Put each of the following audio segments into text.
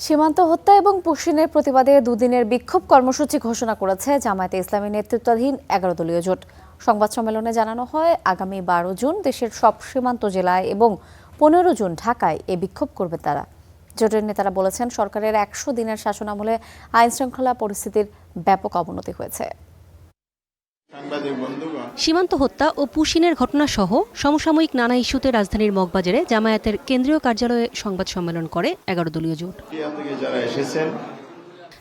সীমান্ত হত্যা এবং পুশিনের প্রতিবাদে দুদিনের বিক্ষোভ কর্মসূচি ঘোষণা করেছে জামায়াতে ইসলামী নেতৃত্বাধীন ১১ দলীয় জোট। সংবাদ সম্মেলনে জানানো হয়, আগামী ১২ জুন দেশের সব সীমান্ত জেলায় এবং ১৫ জুন ঢাকায় এ বিক্ষোভ করবে তারা। জোটের নেতারা বলেছেন, সরকারের ১০০ দিনের শাসনামলে আইনশৃঙ্খলা পরিস্থিতির ব্যাপক অবনতি হয়েছে। সীমান্ত হত্যা ও পুশিনের ঘটনা সহ সমসাময়িক নানা ইস্যুতে রাজধানীর মগবাজারে জামায়াতের কেন্দ্রীয় কার্যালয়ে সংবাদ সম্মেলন করে ১১ দলীয় জোট।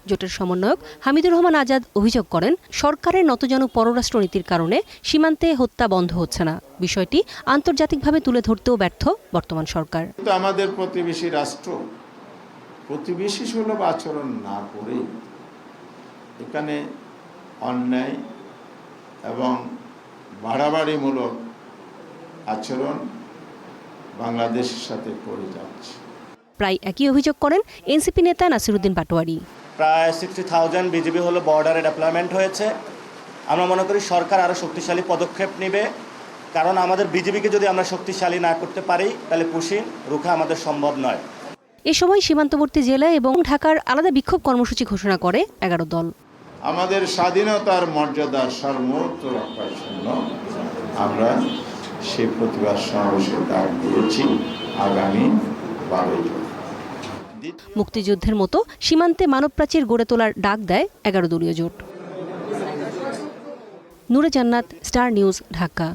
জোটের সমন্বয়ক হামিদুর রহমান আজাদ অভিযোগ করেন, সরকারের নতজানু পররাষ্ট্রনীতির কারণে সীমান্তে হত্যা বন্ধ হচ্ছে না। বিষয়টি আন্তর্জাতিকভাবে তুলে ধরতেও ব্যর্থ বর্তমান সরকার। আমাদের প্রতিবেশী রাষ্ট্র প্রতিবেশী সুলভ আচরণ না করে এখানে অন্যায় এবং বাড়াবাড়িমূলক আচরণ বাংলাদেশের সাথে করে যাচ্ছে। প্রায় একই অভিযোগ করেন এনসিপি নেতা নাসিরউদ্দিন পাটোয়ারি। প্রায় 60,000 বিজিবি হলো বর্ডারে ডেপ্লয়মেন্ট হয়েছে। আমরা মনে করি সরকার আরও শক্তিশালী পদক্ষেপ নেবে, কারণ আমাদের বিজিবিকে যদি আমরা শক্তিশালী না করতে পারি তাহলে পুশিন রুখা আমাদের সম্ভব নয়। এ সময় সীমান্তবর্তী জেলা এবং ঢাকার আলাদা বিক্ষোভ কর্মসূচি ঘোষণা করে ১১ দল। আমাদের স্বাধীনতার মর্যাদার সর্বোচ্চ রক্ষার জন্য আমরা সেই প্রতিবাদ সমাবেশের ডাক দিয়েছি আগামী ১২ জুন। মুক্তিযুদ্ধের মতো সীমান্তে মানবপ্রাচীর গড়ে তোলার ডাক দেয় ১১ দলীয় জোট। নূরে জান্নাত, স্টার নিউজ, ঢাকা।